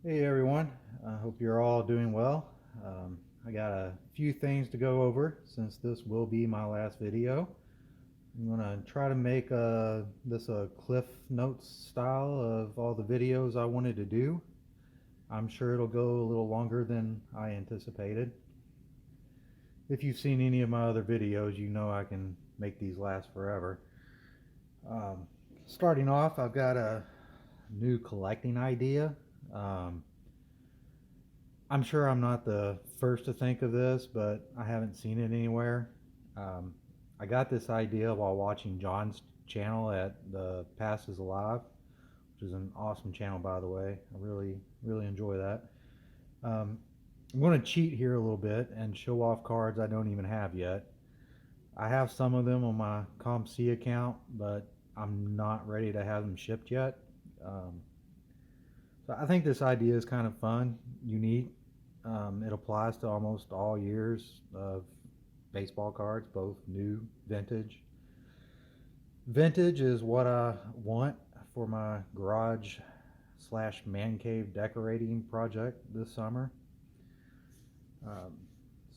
Hey everyone, I hope you're all doing well. I got a few things to go over since this will be my last video. I'm going to try to make this a Cliff Notes style of all the videos I wanted to do. I'm sure it'll go a little longer than I anticipated. If you've seen any of my other videos, you know I can make these last forever. Um, Starting off, I've got a new collecting idea. Um, I'm sure I'm not the first to think of this, but I haven't seen it anywhere. Um, I got this idea while watching John's channel at the Past is Alive, which is an awesome channel, by the way. I really enjoy that. Um, I'm going to cheat here a little bit and show off cards I don't even have yet. I have some of them on my ComC account, but I'm not ready to have them shipped yet. Um, so I think this idea is kind of fun, unique. It applies to almost all years of baseball cards, both new, vintage. Vintage is what I want for my garage slash man cave decorating project this summer. Um,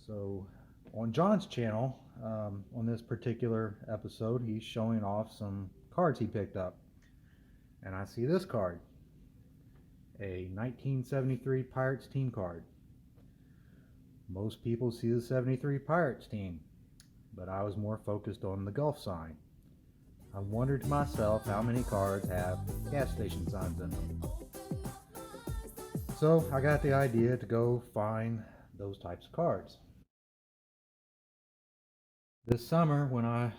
so on John's channel, on this particular episode, he's showing off some cards he picked up. And I see this card, a 1973 Pirates team card. Most people see the 73 Pirates team, but I was more focused on the Gulf sign. I wondered to myself how many cards have gas station signs in them. So I got the idea to go find those types of cards. This summer, when I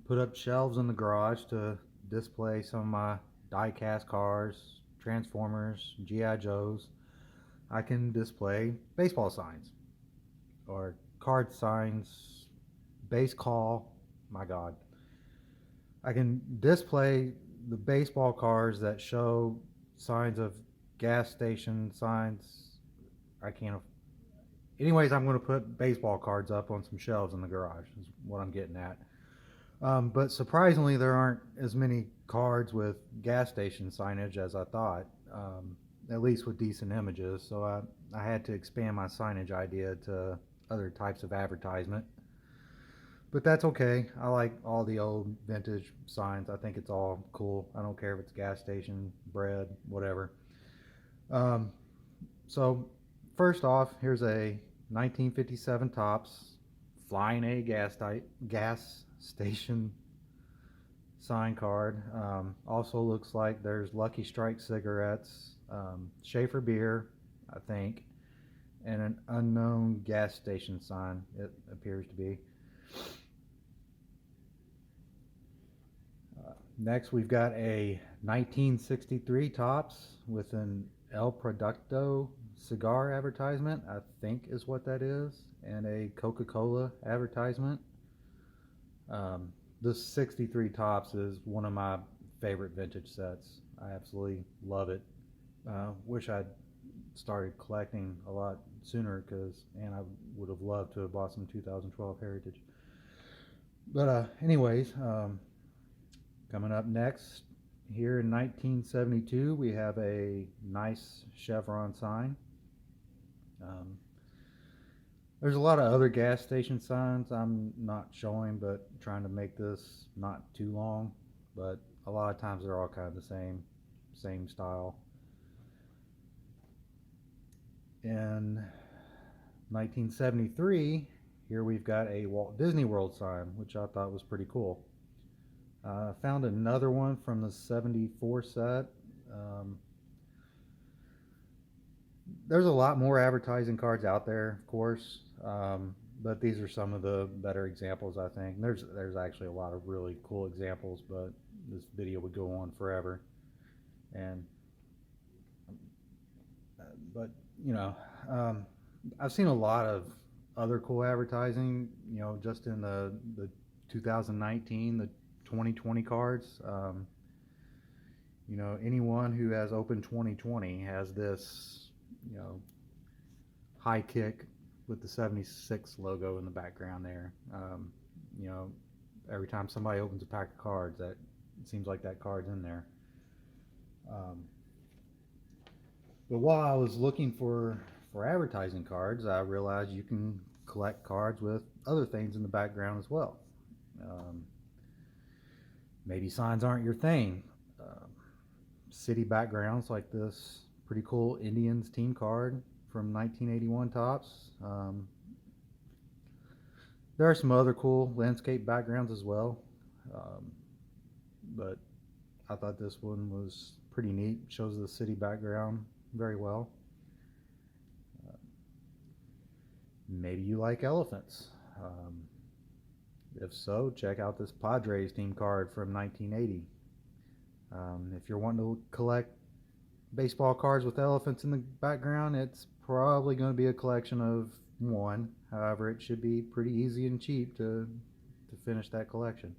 put up shelves in the garage to display some of my die-cast cars, Transformers, G.I. Joes, I can display baseball signs or card signs, base call, my God. I can display the baseball cards that show signs of gas station signs. I can't. Anyways, I'm going to put baseball cards up on some shelves in the garage, is what I'm getting at. But surprisingly, there aren't as many cards with gas station signage as I thought, at least with decent images. So I had to expand my signage idea to other types of advertisement. But that's okay. I like all the old vintage signs. I think it's all cool. I don't care if it's gas station, bread, whatever. Um, so, first off, here's a 1957 Tops Flying A gas station sign card. Also looks like there's Lucky Strike cigarettes, Schaefer beer, I think, and an unknown gas station sign, it appears to be. Next, we've got a 1963 Tops with an El Producto cigar advertisement, I think is what that is, and a Coca-Cola advertisement. Um, this 63 Tops is one of my favorite vintage sets. I absolutely love it. Wish I'd started collecting a lot sooner because, and I would have loved to have bought some 2012 Heritage. But anyways, coming up next, here in 1972, we have a nice chevron sign. Um, there's a lot of other gas station signs I'm not showing, but trying to make this not too long. But a lot of times they're all kind of the same style. In 1973, here we've got a Walt Disney World sign, which I thought was pretty cool. Found another one from the 74 set. Um, there's a lot more advertising cards out there, of course, but these are some of the better examples, I think. There's actually a lot of really cool examples, but this video would go on forever. And but you know, um, I've seen a lot of other cool advertising. You know, just in the 2019, the 2020 cards. You know, anyone who has open 2020 has this, you know, high kick with the 76 logo in the background there. You know, every time somebody opens a pack of cards, that it seems like that card's in there. Um, But while I was looking for advertising cards, I realized you can collect cards with other things in the background as well. Um, Maybe signs aren't your thing. Um, City backgrounds like this pretty cool Indians team card from 1981 Topps. There are some other cool landscape backgrounds as well, um, but I thought this one was pretty neat. Shows the city background very well. Maybe you like elephants. Um, if so, check out this Padres team card from 1980. If you're wanting to collect baseball cards with elephants in the background, it's probably going to be a collection of one. However, it should be pretty easy and cheap to finish that collection.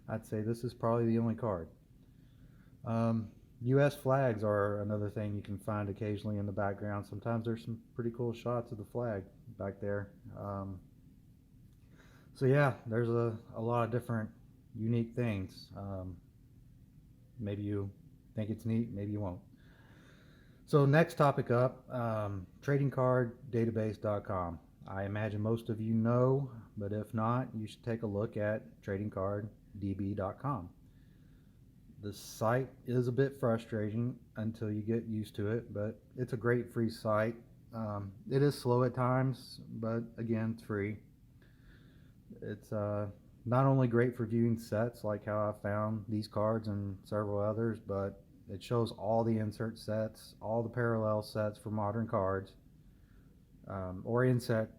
I'd say this is probably the only card. Um, U.S. flags are another thing you can find occasionally in the background. Sometimes there's some pretty cool shots of the flag back there. So yeah, there's a lot of different unique things. Maybe you think it's neat, maybe you won't. So next topic up, tradingcarddatabase.com. I imagine most of you know, but if not, you should take a look at tradingcarddb.com. The site is a bit frustrating until you get used to it, but it's a great free site. It is slow at times, but again, it's free. It's not only great for viewing sets, like how I found these cards and several others, but it shows all the insert sets, all the parallel sets for modern cards, or insert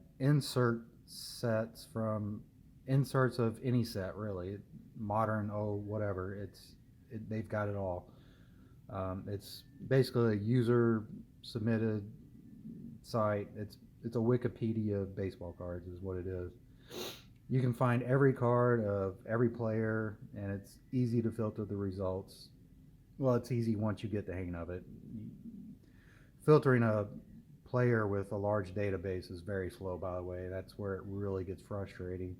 sets from inserts of any set, really. Modern, whatever. They've got it all. It's basically a user submitted site. It's a Wikipedia of baseball cards, is what it is. You can find every card of every player, and it's easy to filter the results. Well, it's easy once you get the hang of it. Filtering a player with a large database is very slow, by the way. That's where it really gets frustrating.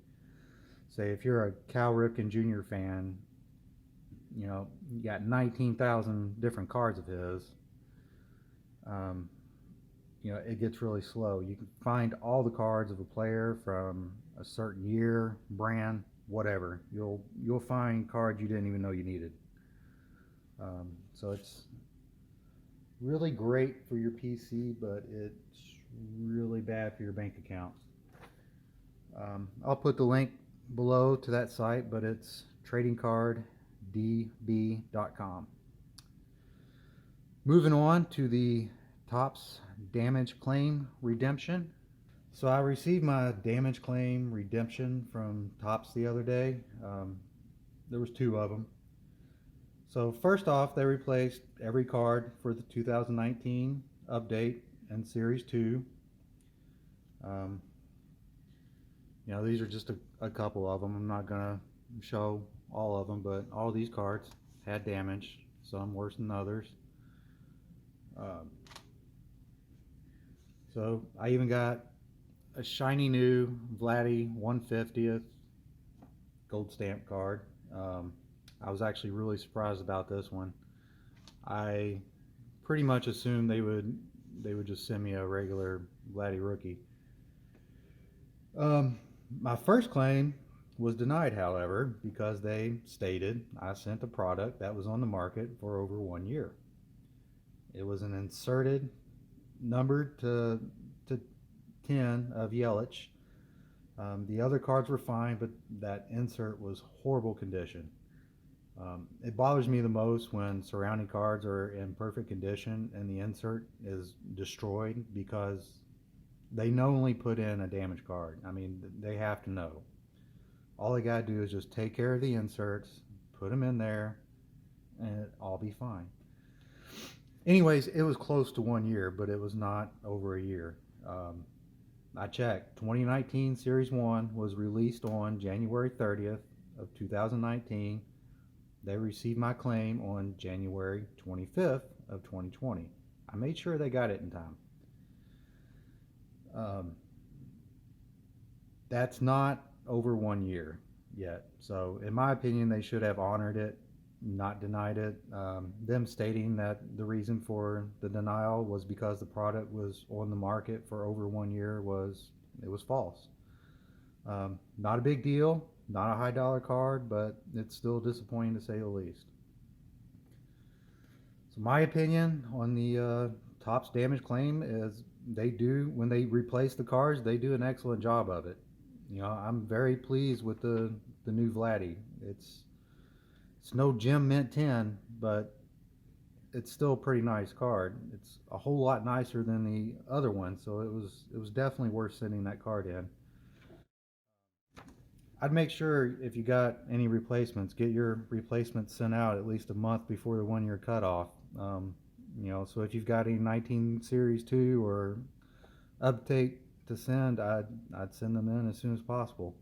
Say if you're a Cal Ripken Jr. fan, you got 19,000 different cards of his. It gets really slow. You can find all the cards of a player from a certain year, brand, whatever. You'll find cards you didn't even know you needed. So it's really great for your PC, but it's really bad for your bank account. I'll put the link below to that site, but it's tradingcardDB.com. Moving on to the Topps damage claim redemption. So I received my damage claim redemption from Topps the other day. There was 2 of them. So first off, they replaced every card for the 2019 update and Series 2. These are just a couple of them. I'm not going to show all of them, but all these cards had damage, some worse than others. So I even got a shiny new Vladdy 150th gold stamp card. I was actually really surprised about this one. I pretty much assumed they would just send me a regular Vladdy rookie. My first claim was denied, however, because they stated I sent a product that was on the market for over 1 year. It was an inserted numbered to 10 of Yelich. The other cards were fine, but that insert was horrible condition. It bothers me the most when surrounding cards are in perfect condition and the insert is destroyed, because they knowingly put in a damaged card. I mean, they have to know. All they gotta do is just take care of the inserts, put them in there, and it'll all be fine. Anyways, it was close to 1 year, but it was not over a year. I checked. 2019 Series 1 was released on January 30th of 2019. They received my claim on January 25th of 2020. I made sure they got it in time. That's not over 1 year yet. So in my opinion, they should have honored it not denied it. Them stating that the reason for the denial was because the product was on the market for over 1 year was false. Not a big deal, not a high dollar card, but it's still disappointing to say the least. So my opinion on the Topps damage claim is when they replace the cards, they do an excellent job of it. I'm very pleased with the new Vladdy. It's no Gem Mint 10, but it's still a pretty nice card. It's a whole lot nicer than the other one, so it was definitely worth sending that card in. I'd make sure if you got any replacements, get your replacements sent out at least a month before the 1 year cutoff. So if you've got any 19 Series 2 or update to send, I'd send them in as soon as possible.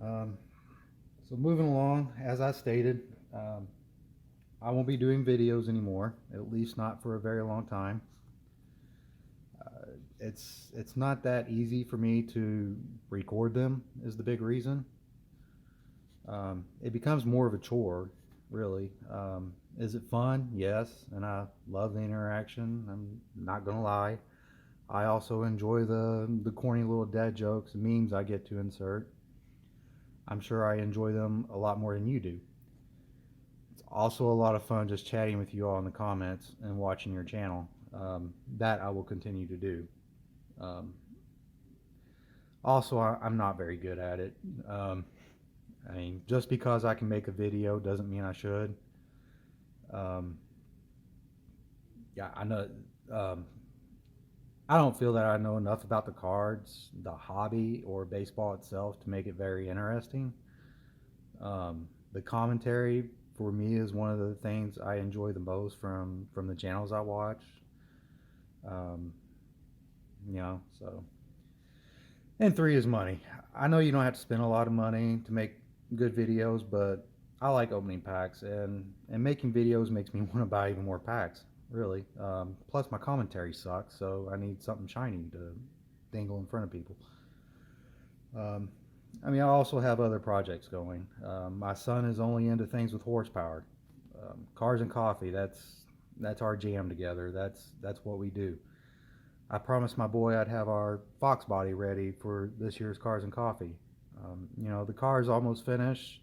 So moving along, as I stated, I won't be doing videos anymore, at least not for a very long time. It's not that easy for me to record them is the big reason. It becomes more of a chore, really. Is it fun? Yes, and I love the interaction. I'm not gonna lie. I also enjoy the corny little dad jokes and memes I get to insert. I'm sure I enjoy them a lot more than you do. It's also a lot of fun just chatting with you all in the comments and watching your channel. That I will continue to do. Also, I'm not very good at it. I mean, just because I can make a video doesn't mean I should. Yeah, I know. I don't feel that I know enough about the cards, the hobby, or baseball itself to make it very interesting. The commentary for me is one of the things I enjoy the most from the channels I watch. So. And 3 is money. I know you don't have to spend a lot of money to make good videos, but I like opening packs, and making videos makes me want to buy even more packs, really. Plus my commentary sucks, so I need something shiny to dangle in front of people. I also have other projects going. My son is only into things with horsepower. Cars and coffee, that's our jam together. That's what we do. I promised my boy I'd have our Fox body ready for this year's Cars and Coffee. The car is almost finished,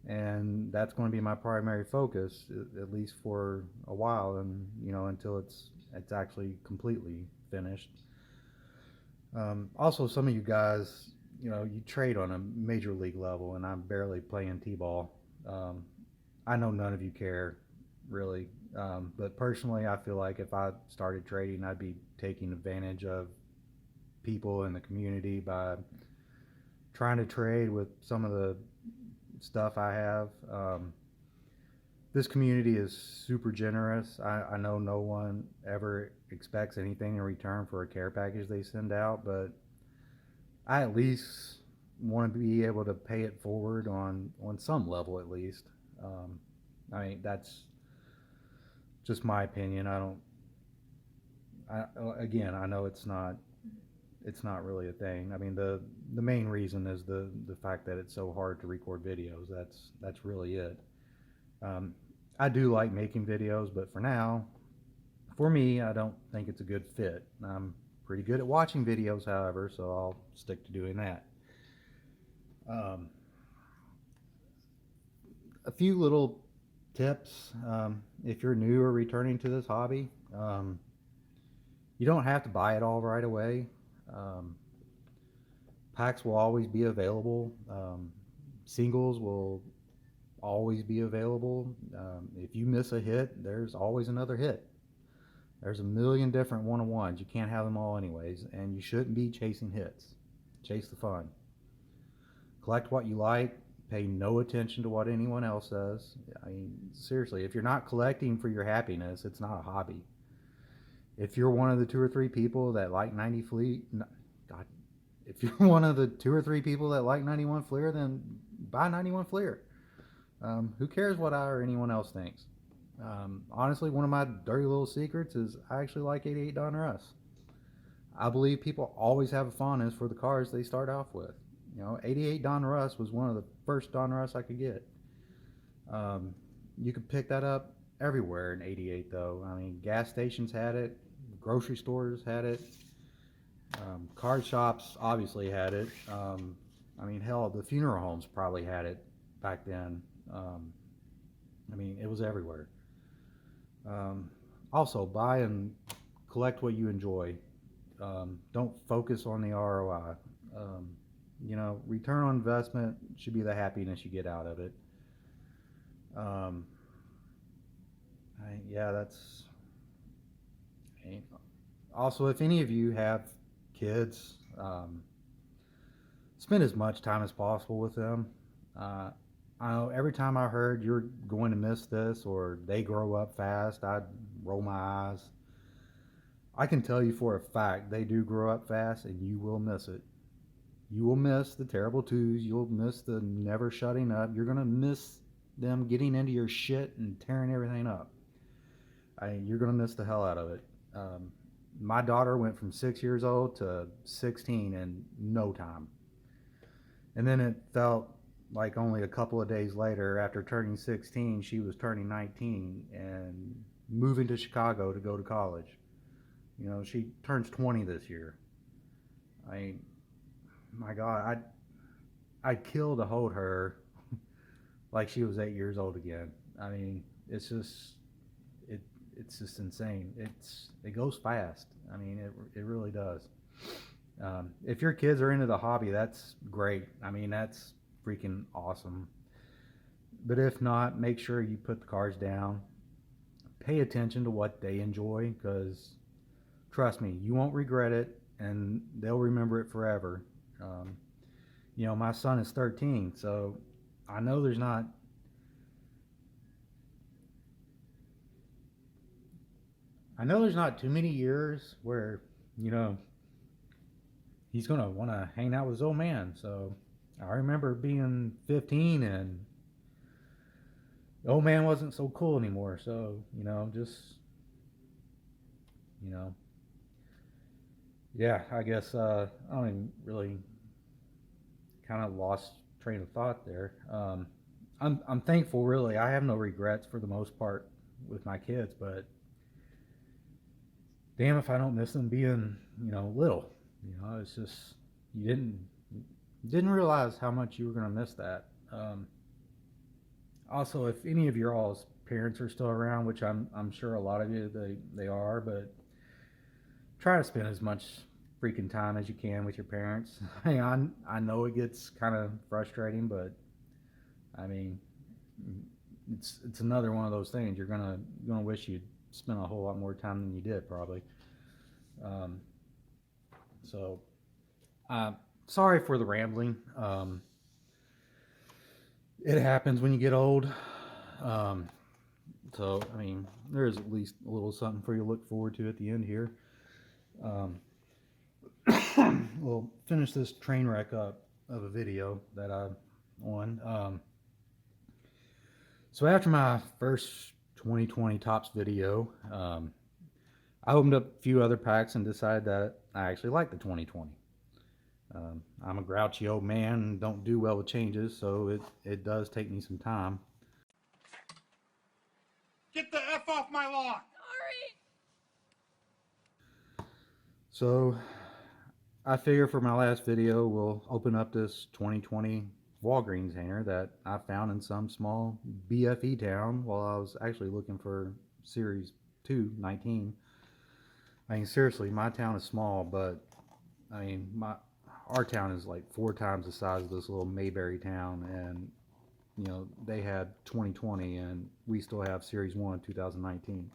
and that's going to be my primary focus, at least for a while, and until it's actually completely finished. Also, some of you guys, you trade on a major league level, and I'm barely playing t-ball. I know none of you care, really. But personally, I feel like if I started trading, I'd be taking advantage of people in the community by trying to trade with some of the stuff I have. This community is super generous. I know no one ever expects anything in return for a care package they send out, but I at least want to be able to pay it forward on some level at least. That's just my opinion. Again, I know it's not really a thing. I mean, the main reason is the fact that it's so hard to record videos. That's really it. I do like making videos, but for me, I don't think it's a good fit. I'm pretty good at watching videos, however, so I'll stick to doing that. A few little tips. If you're new or returning to this hobby, you don't have to buy it all right away. Packs will always be available. Singles will always be available. If you miss a hit, there's always another hit. There's a million different one-on-ones. You can't have them all anyways, and you shouldn't be chasing hits. Chase the fun. Collect what you like. Pay no attention to what anyone else says. I mean, seriously, if you're not collecting for your happiness, it's not a hobby. If you're one of the 2 or 3 people that like 90 Fleet, God, if you're one of the 2 or 3 people that like 91 Fleer, then buy 91 Fleer. Who cares what I or anyone else thinks? Honestly, one of my dirty little secrets is I actually like 88 Donruss. I believe people always have a fondness for the cars they start off with. 88 Donruss was one of the first Donruss I could get. You could pick that up everywhere in 88 though. I mean, gas stations had it, grocery stores had it, card shops obviously had it. I mean, hell, the funeral homes probably had it back then. I mean, it was everywhere. Also, buy and collect what you enjoy. Don't focus on the ROI. You know, return on investment should be the happiness you get out of it. Um, yeah, that's. Also, if any of you have kids, spend as much time as possible with them. Uh, I know every time I heard you're going to miss this or they grow up fast, I'd roll my eyes. I can tell you for a fact they do grow up fast and you will miss it. You will miss the terrible twos. You'll miss the never shutting up. You're going to miss them getting into your shit and tearing everything up. You're going to miss the hell out of it. My daughter went from 6 years old to 16 in no time. And then it felt like only a couple of days later, after turning 16, she was turning 19 and moving to Chicago to go to college. You know, she turns 20 this year. My God, I'd kill to hold her like she was 8 years old again. I mean, it's just insane. It goes fast. I mean, it really does. If your kids are into the hobby, that's great. I mean, that's freaking awesome. But if not, make sure you put the cards down. Pay attention to what they enjoy, because trust me, you won't regret it, and they'll remember it forever. You know, my son is 13, so I know there's not too many years where, you know, he's gonna want to hang out with his old man. So I remember being 15 and the old man wasn't so cool anymore. So, you know, just, you know, yeah, I guess I don't even really, kind of lost train of thought there. I'm thankful, really. I have no regrets for the most part with my kids, but damn if I don't miss them being, you know, little. You know, it's just you didn't realize how much you were gonna miss that. Also, if any of your all's parents are still around, which I'm sure a lot of you they are, but try to spend as much freaking time as you can with your parents. I know it gets kind of frustrating, but I mean, it's another one of those things. You're gonna wish you'd spent a whole lot more time than you did, probably. Um, so, sorry for the rambling. It happens when you get old. So, I mean, there's at least a little something for you to look forward to at the end here. We'll finish this train wreck up of a video that I'm on. So after my first 2020 Topps video, I opened up a few other packs and decided that I actually like the 2020. I'm a grouchy old man and don't do well with changes, so it does take me some time. Get the F off my lawn! Sorry! So I figure for my last video, we'll open up this 2020 Walgreens hanger that I found in some small BFE town while I was actually looking for Series 2 19. I mean, seriously, my town is small, but I mean, our town is like 4 times the size of this little Mayberry town, and you know, they had 2020 and we still have Series 1 2019,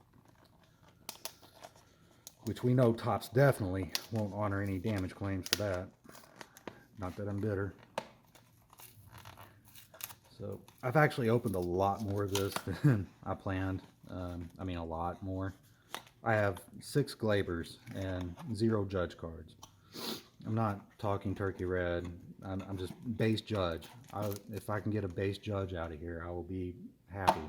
which we know Topps definitely won't honor any damage claims for that. Not that I'm bitter. So I've actually opened a lot more of this than I planned. I mean, a lot more. I have 6 Glabers and 0 Judge cards. I'm not talking Turkey Red. I'm just base Judge. If I can get a base Judge out of here, I will be happy.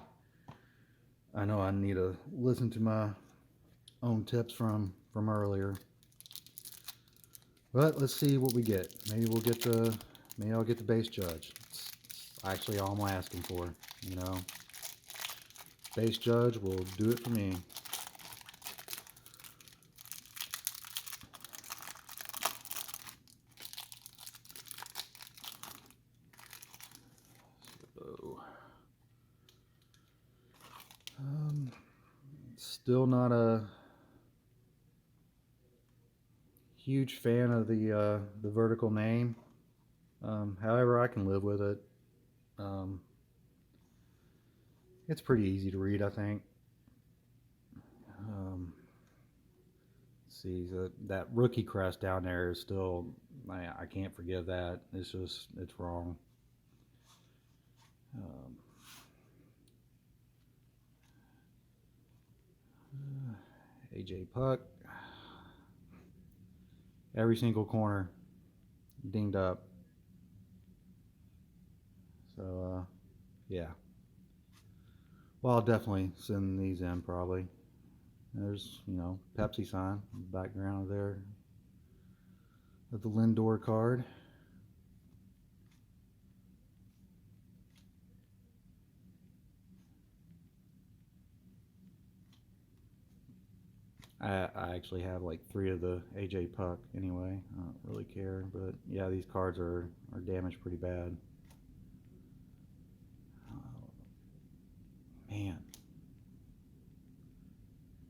I know I need to listen to my own tips from earlier. But let's see what we get. Maybe I'll get the base Judge. It's actually all I'm asking for. You know, Base Judge will do it for me. So, still not a huge fan of the vertical name. However, I can live with it. It's pretty easy to read, I think. Let's see, that rookie crest down there is still, I can't forgive that. It's wrong. AJ Puck. Every single corner dinged up. So, yeah. Well, I'll definitely send these in probably. There's, Pepsi sign in the background there of the Lindor card. I actually have like 3 of the AJ Puck anyway. I don't really care, but yeah, these cards are damaged pretty bad. Man.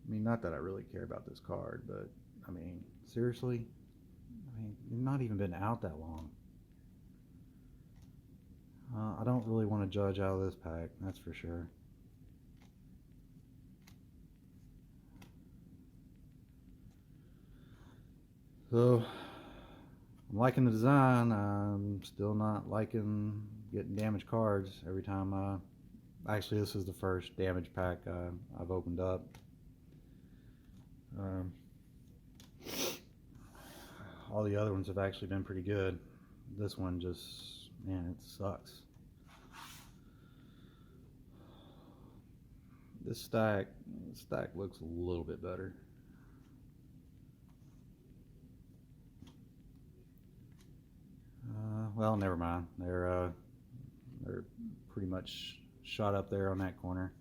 I mean, not that I really care about this card, but I mean, seriously? I mean, you've not even been out that long. I don't really want to judge out of this pack, that's for sure. So, I'm liking the design. I'm still not liking getting damaged cards every time. Actually, this is the first damaged pack I've opened up. All the other ones have actually been pretty good. This one just, man, it sucks. This stack looks a little bit better. Well, never mind. They're pretty much shot up there on that corner.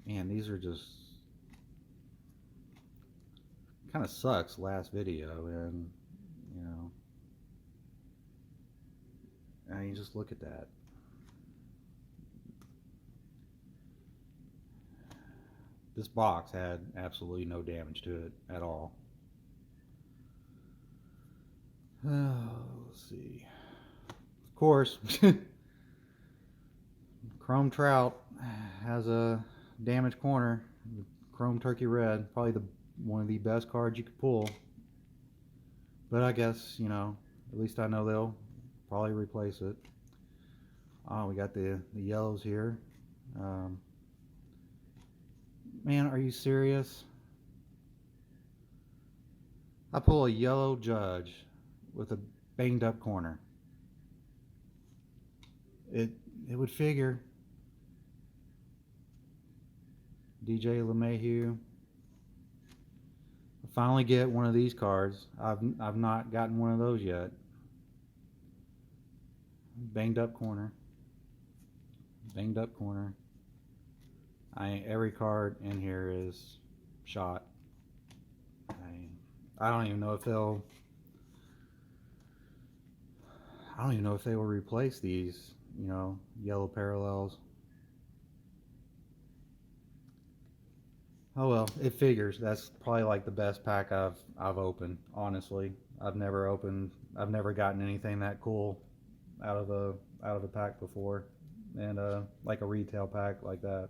Man, these are just kind of sucks last video, and I mean, just look at that. This box had absolutely no damage to it at all. Let's see. Of course, Chrome Trout has a damaged corner. Chrome Turkey Red, probably one of the best cards you could pull. But I guess, at least I know they'll probably replace it. We got the yellows here. Man, are you serious? I pull a yellow Judge with a banged up corner. It would figure. DJ LeMahieu. I finally get one of these cards. I've not gotten one of those yet. Banged up corner. Banged up corner. Every card in here is shot. I don't even know if they'll. I don't even know if they will replace these, yellow parallels. Oh well, it figures. That's probably like the best pack I've opened. Honestly, I've never gotten anything that cool out of a pack before, and like a retail pack like that.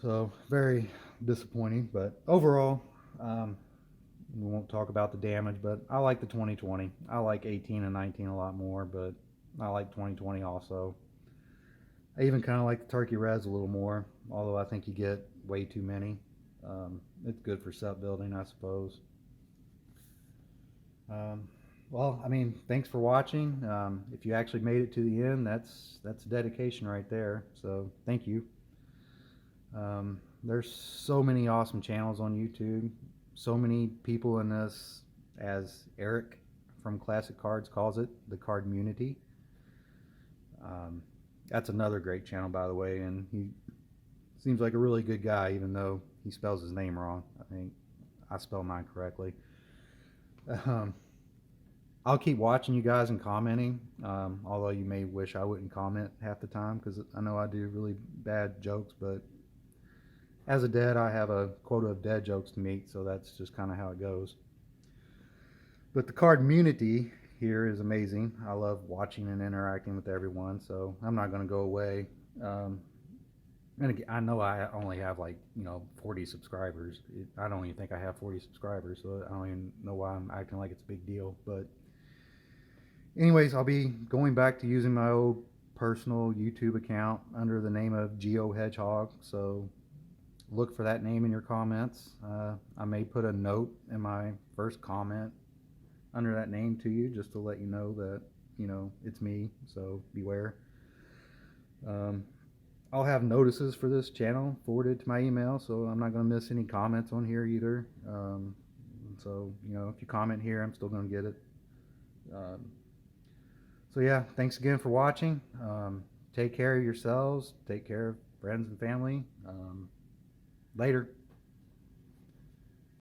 So very disappointing, but overall, we won't talk about the damage, but I like the 2020. I like 18 and 19 a lot more, but I like 2020 also. I even kind of like the Turkey Reds a little more, although I think you get way too many. It's good for set building, I suppose. Well, I mean, thanks for watching. If you actually made it to the end, that's dedication right there. So thank you. There's so many awesome channels on YouTube. So many people in this, as Eric from Classic Cards calls it, the card community. That's another great channel, by the way, and he seems like a really good guy, even though he spells his name wrong. I think I spell mine correctly. I'll keep watching you guys and commenting, although you may wish I wouldn't comment half the time because I know I do really bad jokes, but as a dad, I have a quota of dad jokes to meet, so that's just kind of how it goes. But the card community here is amazing. I love watching and interacting with everyone, so I'm not going to go away. And again, I know I only have 40 subscribers. I don't even think I have 40 subscribers, so I don't even know why I'm acting like it's a big deal. But anyways, I'll be going back to using my old personal YouTube account under the name of Geo Hedgehog, so look for that name in your comments. I may put a note in my first comment under that name to you just to let you know that, it's me, so beware. I'll have notices for this channel forwarded to my email, so I'm not going to miss any comments on here either. So, if you comment here, I'm still going to get it. So yeah, thanks again for watching. Take care of yourselves. Take care of friends and family. Later.